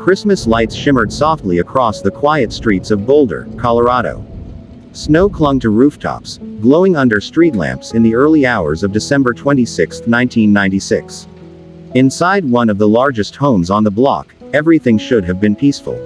Christmas lights shimmered softly across the quiet streets of Boulder, Colorado. Snow clung to rooftops, glowing under street lamps in the early hours of December 26, 1996. Inside one of the largest homes on the block, everything should have been peaceful.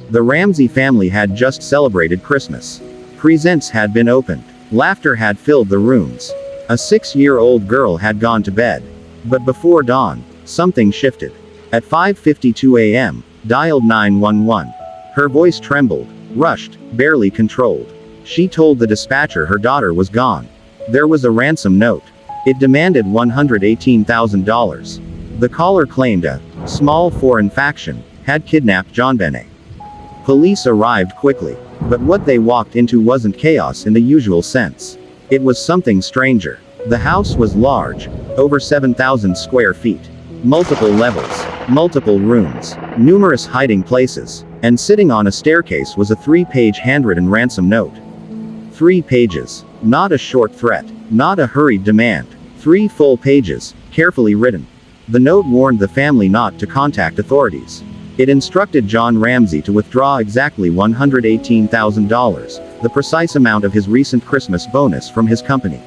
The Ramsey family had just celebrated Christmas. Presents had been opened. Laughter had filled the rooms. A 6-year-old girl had gone to bed. But before dawn, something shifted. At 5:52 a.m., dialed 911. Her voice trembled, rushed, barely controlled. She told the dispatcher her daughter was gone. There was a ransom note. It demanded $118,000. The caller claimed a small foreign faction had kidnapped JonBenét. Police arrived quickly, but what they walked into wasn't chaos in the usual sense. It was something stranger. The house was large, over 7,000 square feet. Multiple levels, multiple rooms, numerous hiding places, and sitting on a staircase was a 3-page handwritten ransom note. 3 pages. Not a short threat, not a hurried demand. 3 full pages, carefully written. The note warned the family not to contact authorities. It instructed John Ramsey to withdraw exactly $118,000, the precise amount of his recent Christmas bonus from his company.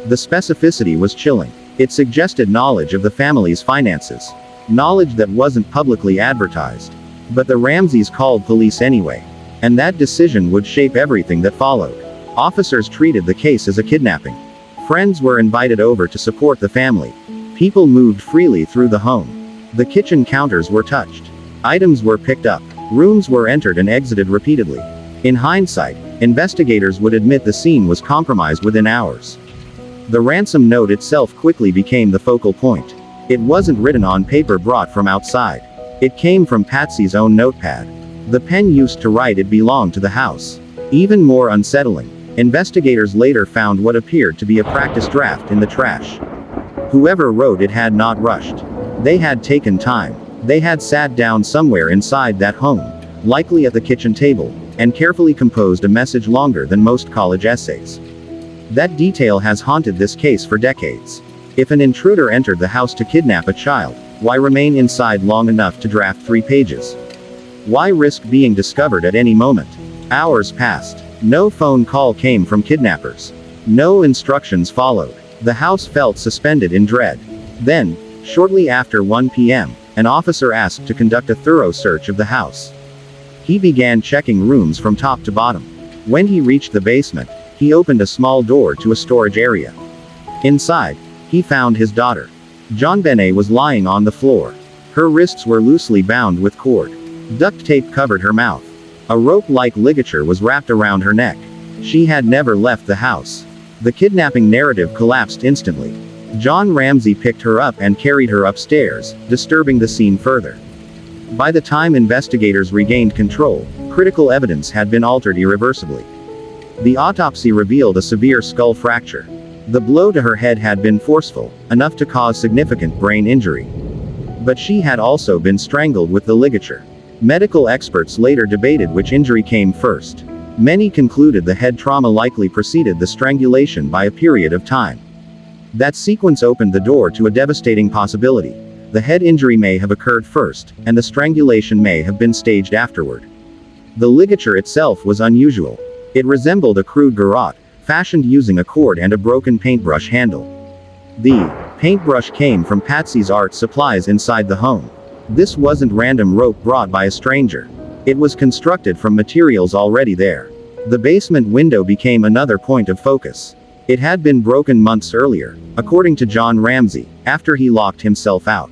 The specificity was chilling. It suggested knowledge of the family's finances. Knowledge that wasn't publicly advertised. But the Ramseys called police anyway. And that decision would shape everything that followed. Officers treated the case as a kidnapping. Friends were invited over to support the family. People moved freely through the home. The kitchen counters were touched. Items were picked up. Rooms were entered and exited repeatedly. In hindsight, investigators would admit the scene was compromised within hours. The ransom note itself quickly became the focal point. It wasn't written on paper brought from outside. It came from Patsy's own notepad. The pen used to write it belonged to the house. Even more unsettling, investigators later found what appeared to be a practice draft in the trash. Whoever wrote it had not rushed. They had taken time. They had sat down somewhere inside that home, likely at the kitchen table, and carefully composed a message longer than most college essays. That detail has haunted this case for decades. If an intruder entered the house to kidnap a child, why remain inside long enough to draft 3 pages? Why risk being discovered at any moment? Hours passed. No phone call came from kidnappers. No instructions followed. The house felt suspended in dread. Then, shortly after 1 p.m., an officer asked to conduct a thorough search of the house. He began checking rooms from top to bottom. When he reached the basement, he opened a small door to a storage area. Inside, he found his daughter. JonBenét was lying on the floor. Her wrists were loosely bound with cord. Duct tape covered her mouth. A rope-like ligature was wrapped around her neck. She had never left the house. The kidnapping narrative collapsed instantly. John Ramsey picked her up and carried her upstairs, disturbing the scene further. By the time investigators regained control, critical evidence had been altered irreversibly. The autopsy revealed a severe skull fracture. The blow to her head had been forceful, enough to cause significant brain injury. But she had also been strangled with the ligature. Medical experts later debated which injury came first. Many concluded the head trauma likely preceded the strangulation by a period of time. That sequence opened the door to a devastating possibility. The head injury may have occurred first, and the strangulation may have been staged afterward. The ligature itself was unusual. It resembled a crude garrote, fashioned using a cord and a broken paintbrush handle. The paintbrush came from Patsy's art supplies inside the home. This wasn't random rope brought by a stranger. It was constructed from materials already there. The basement window became another point of focus. It had been broken months earlier, according to John Ramsey, after he locked himself out.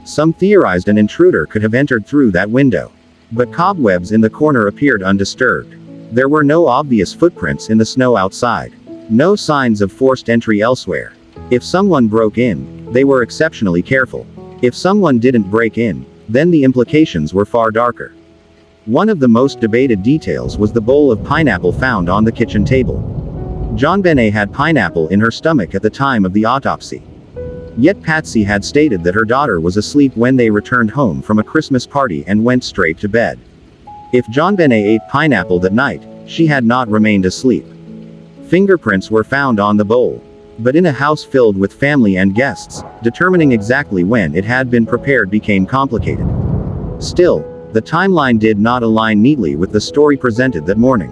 Some theorized an intruder could have entered through that window. But cobwebs in the corner appeared undisturbed. There were no obvious footprints in the snow outside. No signs of forced entry elsewhere. If someone broke in, they were exceptionally careful. If someone didn't break in, then the implications were far darker. One of the most debated details was the bowl of pineapple found on the kitchen table. JonBenét had pineapple in her stomach at the time of the autopsy. Yet Patsy had stated that her daughter was asleep when they returned home from a Christmas party and went straight to bed. If JonBenét ate pineapple that night, she had not remained asleep. Fingerprints were found on the bowl. But in a house filled with family and guests, determining exactly when it had been prepared became complicated. Still, the timeline did not align neatly with the story presented that morning.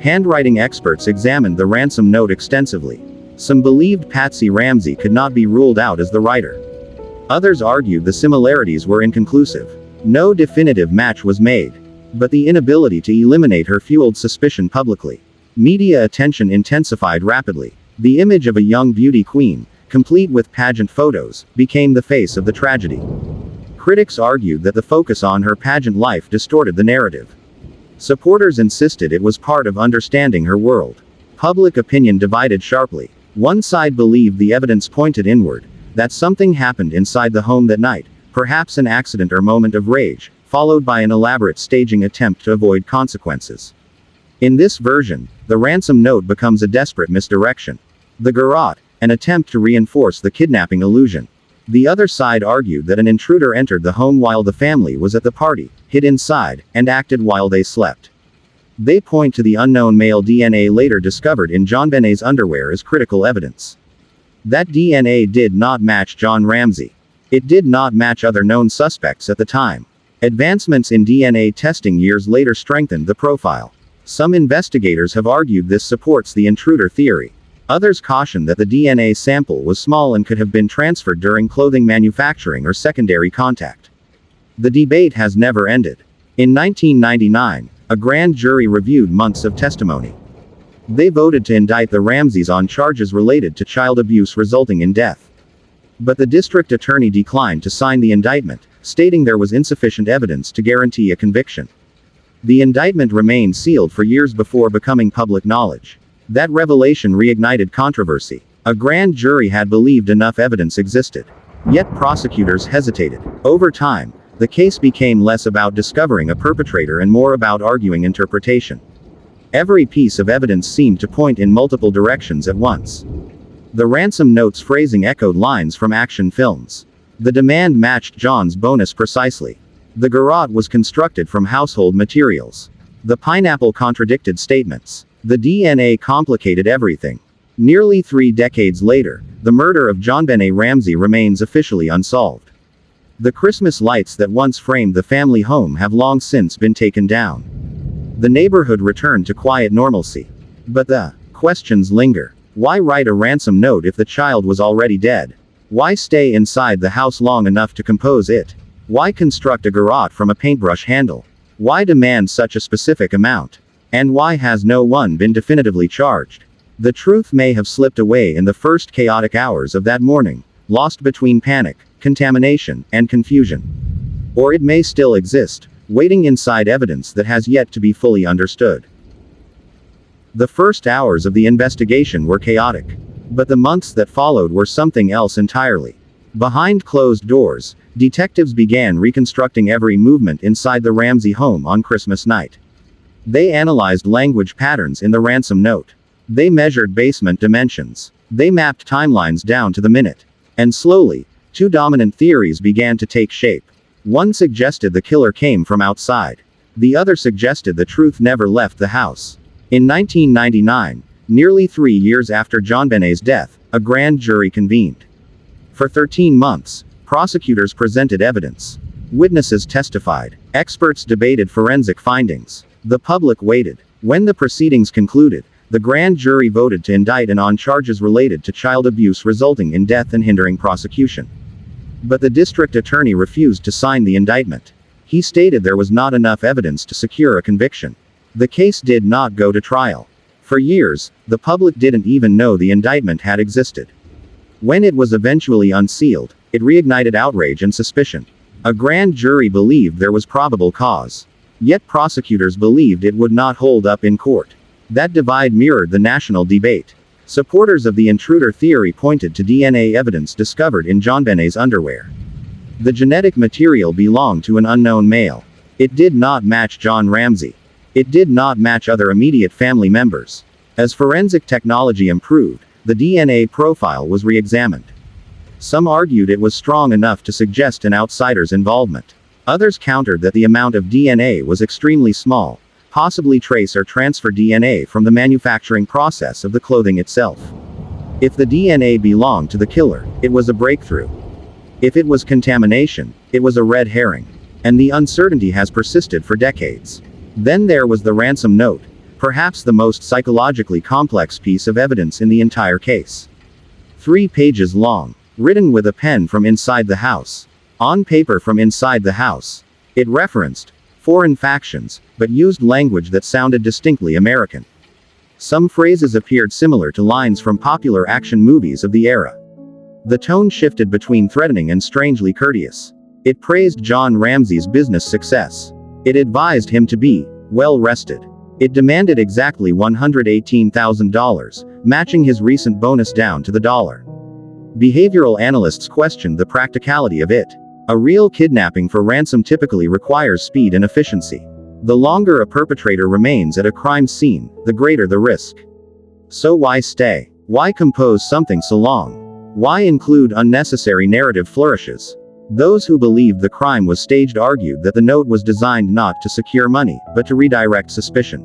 Handwriting experts examined the ransom note extensively. Some believed Patsy Ramsey could not be ruled out as the writer. Others argued the similarities were inconclusive. No definitive match was made. But the inability to eliminate her fueled suspicion publicly. Media attention intensified rapidly. The image of a young beauty queen, complete with pageant photos, became the face of the tragedy. Critics argued that the focus on her pageant life distorted the narrative. Supporters insisted it was part of understanding her world. Public opinion divided sharply. One side believed the evidence pointed inward, that something happened inside the home that night, perhaps an accident or moment of rage, followed by an elaborate staging attempt to avoid consequences. In this version, the ransom note becomes a desperate misdirection. The garrote, an attempt to reinforce the kidnapping illusion. The other side argued that an intruder entered the home while the family was at the party, hid inside, and acted while they slept. They point to the unknown male DNA later discovered in JonBenét's underwear as critical evidence. That DNA did not match John Ramsey. It did not match other known suspects at the time. Advancements in DNA testing years later strengthened the profile. Some investigators have argued this supports the intruder theory. Others caution that the DNA sample was small and could have been transferred during clothing manufacturing or secondary contact. The debate has never ended. In 1999, a grand jury reviewed months of testimony. They voted to indict the Ramseys on charges related to child abuse resulting in death. But the district attorney declined to sign the indictment, stating there was insufficient evidence to guarantee a conviction. The indictment remained sealed for years before becoming public knowledge. That revelation reignited controversy. A grand jury had believed enough evidence existed. Yet prosecutors hesitated. Over time, the case became less about discovering a perpetrator and more about arguing interpretation. Every piece of evidence seemed to point in multiple directions at once. The ransom note's phrasing echoed lines from action films. The demand matched John's bonus precisely. The garrote was constructed from household materials. The pineapple contradicted statements. The DNA complicated everything. Nearly 3 decades later, the murder of JonBenét Ramsey remains officially unsolved. The Christmas lights that once framed the family home have long since been taken down. The neighborhood returned to quiet normalcy. But the questions linger. Why write a ransom note if the child was already dead? Why stay inside the house long enough to compose it? Why construct a garrote from a paintbrush handle? Why demand such a specific amount? And why has no one been definitively charged? The truth may have slipped away in the first chaotic hours of that morning, lost between panic, contamination, and confusion. Or it may still exist, waiting inside evidence that has yet to be fully understood. The first hours of the investigation were chaotic. But the months that followed were something else entirely. Behind closed doors, detectives began reconstructing every movement inside the Ramsey home on Christmas night. They analyzed language patterns in the ransom note. They measured basement dimensions. They mapped timelines down to the minute. And slowly, 2 dominant theories began to take shape. One suggested the killer came from outside. The other suggested the truth never left the house. In 1999, nearly 3 years after JonBenét's death, a grand jury convened. For 13 months, prosecutors presented evidence. Witnesses testified. Experts debated forensic findings. The public waited. When the proceedings concluded, the grand jury voted to indict on charges related to child abuse resulting in death and hindering prosecution. But the district attorney refused to sign the indictment. He stated there was not enough evidence to secure a conviction. The case did not go to trial. For years, the public didn't even know the indictment had existed. When it was eventually unsealed, it reignited outrage and suspicion. A grand jury believed there was probable cause. Yet prosecutors believed it would not hold up in court. That divide mirrored the national debate. Supporters of the intruder theory pointed to DNA evidence discovered in JonBenét's underwear. The genetic material belonged to an unknown male. It did not match John Ramsey. It did not match other immediate family members. As forensic technology improved, the DNA profile was re-examined. Some argued it was strong enough to suggest an outsider's involvement. Others countered that the amount of DNA was extremely small, possibly trace or transfer DNA from the manufacturing process of the clothing itself. If the DNA belonged to the killer, it was a breakthrough. If it was contamination, it was a red herring. And the uncertainty has persisted for decades. Then there was the ransom note, perhaps the most psychologically complex piece of evidence in the entire case. 3 pages long, written with a pen from inside the house. On paper from inside the house. It referenced foreign factions, but used language that sounded distinctly American. Some phrases appeared similar to lines from popular action movies of the era. The tone shifted between threatening and strangely courteous. It praised John Ramsey's business success. It advised him to be well rested. It demanded exactly $118,000, matching his recent bonus down to the dollar. Behavioral analysts questioned the practicality of it. A real kidnapping for ransom typically requires speed and efficiency. The longer a perpetrator remains at a crime scene, the greater the risk. So why stay? Why compose something so long? Why include unnecessary narrative flourishes? Those who believed the crime was staged argued that the note was designed not to secure money, but to redirect suspicion.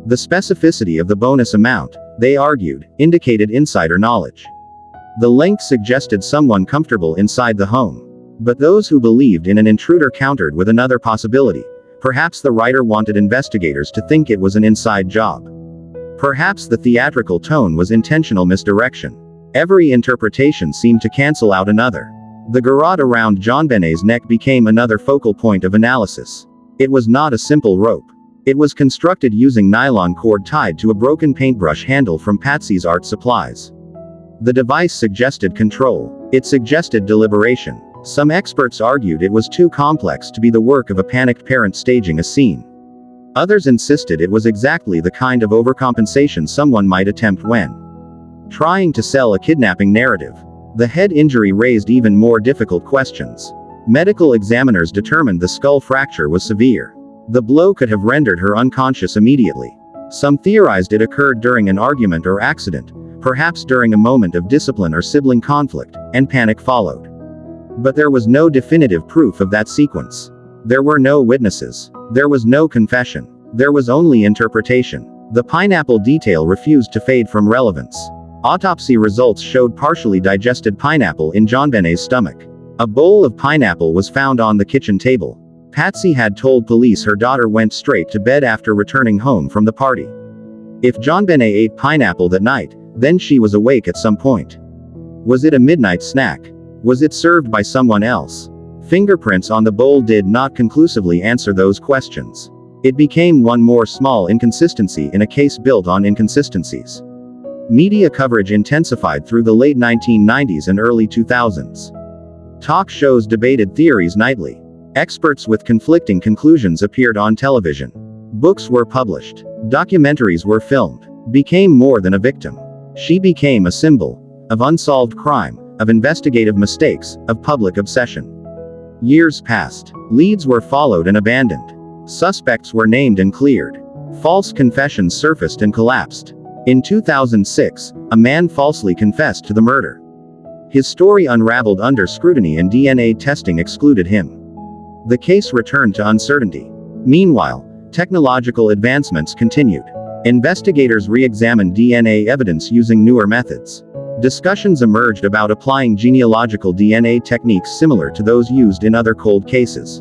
The specificity of the bonus amount, they argued, indicated insider knowledge. The length suggested someone comfortable inside the home. But those who believed in an intruder countered with another possibility. Perhaps the writer wanted investigators to think it was an inside job. Perhaps the theatrical tone was intentional misdirection. Every interpretation seemed to cancel out another. The garrote around JonBenét's neck became another focal point of analysis. It was not a simple rope. It was constructed using nylon cord tied to a broken paintbrush handle from Patsy's art supplies. The device suggested control. It suggested deliberation. Some experts argued it was too complex to be the work of a panicked parent staging a scene. Others insisted it was exactly the kind of overcompensation someone might attempt when trying to sell a kidnapping narrative. The head injury raised even more difficult questions. Medical examiners determined the skull fracture was severe. The blow could have rendered her unconscious immediately. Some theorized it occurred during an argument or accident, perhaps during a moment of discipline or sibling conflict, and panic followed. But there was no definitive proof of that sequence. There were no witnesses. There was no confession. There was only interpretation. The pineapple detail refused to fade from relevance. Autopsy results showed partially digested pineapple in JonBenét's stomach. A bowl of pineapple was found on the kitchen table. Patsy had told police her daughter went straight to bed after returning home from the party. If JonBenet ate pineapple that night, then she was awake at some point. Was it a midnight snack? Was it served by someone else? Fingerprints on the bowl did not conclusively answer those questions. It became one more small inconsistency in a case built on inconsistencies. Media coverage intensified through the late 1990s and early 2000s. Talk shows debated theories nightly. Experts with conflicting conclusions appeared on television. Books were published. Documentaries were filmed. Became more than a victim. She became a symbol of unsolved crime, of investigative mistakes, of public obsession. Years passed. Leads were followed and abandoned. Suspects were named and cleared. False confessions surfaced and collapsed. In 2006, a man falsely confessed to the murder. His story unraveled under scrutiny and DNA testing excluded him. The case returned to uncertainty. Meanwhile, technological advancements continued. Investigators re-examined DNA evidence using newer methods. Discussions emerged about applying genealogical DNA techniques similar to those used in other cold cases.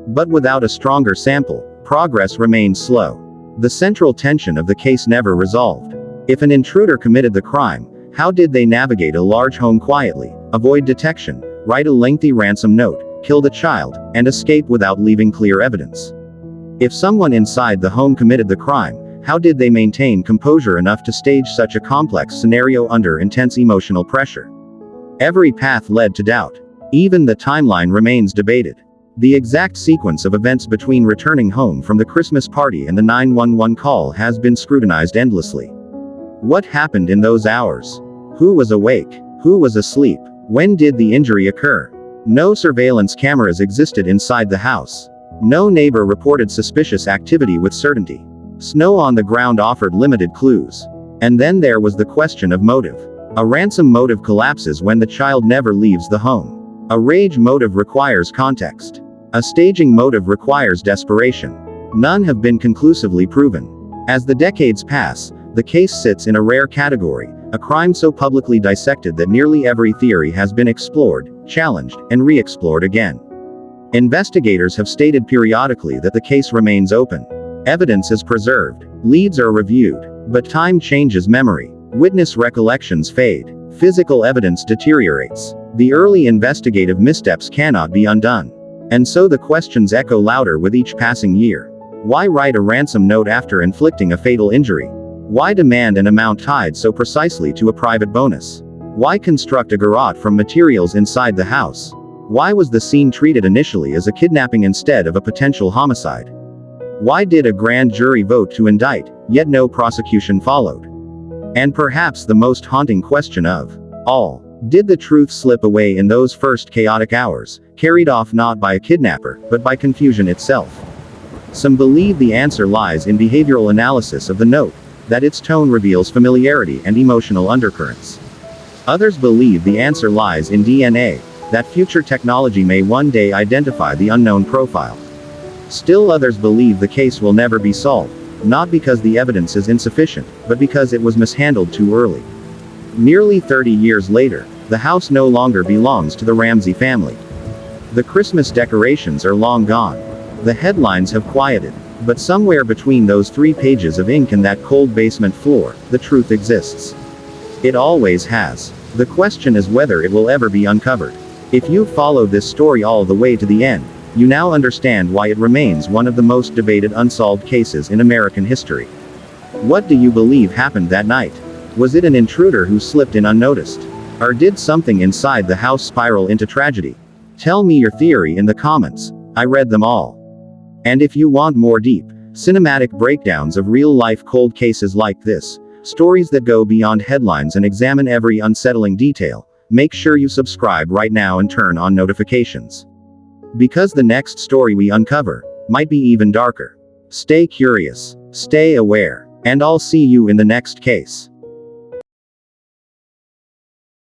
But without a stronger sample, progress remained slow. The central tension of the case never resolved. If an intruder committed the crime, how did they navigate a large home quietly, avoid detection, write a lengthy ransom note, kill the child, and escape without leaving clear evidence? If someone inside the home committed the crime, how did they maintain composure enough to stage such a complex scenario under intense emotional pressure? Every path led to doubt. Even the timeline remains debated. The exact sequence of events between returning home from the Christmas party and the 911 call has been scrutinized endlessly. What happened in those hours? Who was awake? Who was asleep? When did the injury occur? No surveillance cameras existed inside the house. No neighbor reported suspicious activity with certainty. Snow on the ground offered limited clues. And then there was the question of motive. A ransom motive collapses when the child never leaves the home. A rage motive requires context. A staging motive requires desperation. None have been conclusively proven. As the decades pass, the case sits in a rare category, a crime so publicly dissected that nearly every theory has been explored, challenged, and re-explored again. Investigators have stated periodically that the case remains open. Evidence is preserved. Leads are reviewed. But time changes memory. Witness recollections fade. Physical evidence deteriorates. The early investigative missteps cannot be undone. And so the questions echo louder with each passing year. Why write a ransom note after inflicting a fatal injury? Why demand an amount tied so precisely to a private bonus? Why construct a garrote from materials inside the house? Why was the scene treated initially as a kidnapping instead of a potential homicide? Why did a grand jury vote to indict, yet no prosecution followed? And perhaps the most haunting question of all, did the truth slip away in those first chaotic hours, carried off not by a kidnapper, but by confusion itself? Some believe the answer lies in behavioral analysis of the note, that its tone reveals familiarity and emotional undercurrents. Others believe the answer lies in DNA, that future technology may one day identify the unknown profile. Still others believe the case will never be solved, not because the evidence is insufficient, but because it was mishandled too early. Nearly 30 years later, the house no longer belongs to the Ramsey family. The Christmas decorations are long gone. The headlines have quieted. But somewhere between those 3 pages of ink and that cold basement floor, the truth exists. It always has. The question is whether it will ever be uncovered. If you've followed this story all the way to the end, you now understand why it remains one of the most debated unsolved cases in American history. What do you believe happened that night? Was it an intruder who slipped in unnoticed? Or did something inside the house spiral into tragedy? Tell me your theory in the comments. I read them all. And if you want more deep, cinematic breakdowns of real-life cold cases like this, stories that go beyond headlines and examine every unsettling detail, make sure you subscribe right now and turn on notifications. Because the next story we uncover might be even darker. Stay curious, stay aware, and I'll see you in the next case.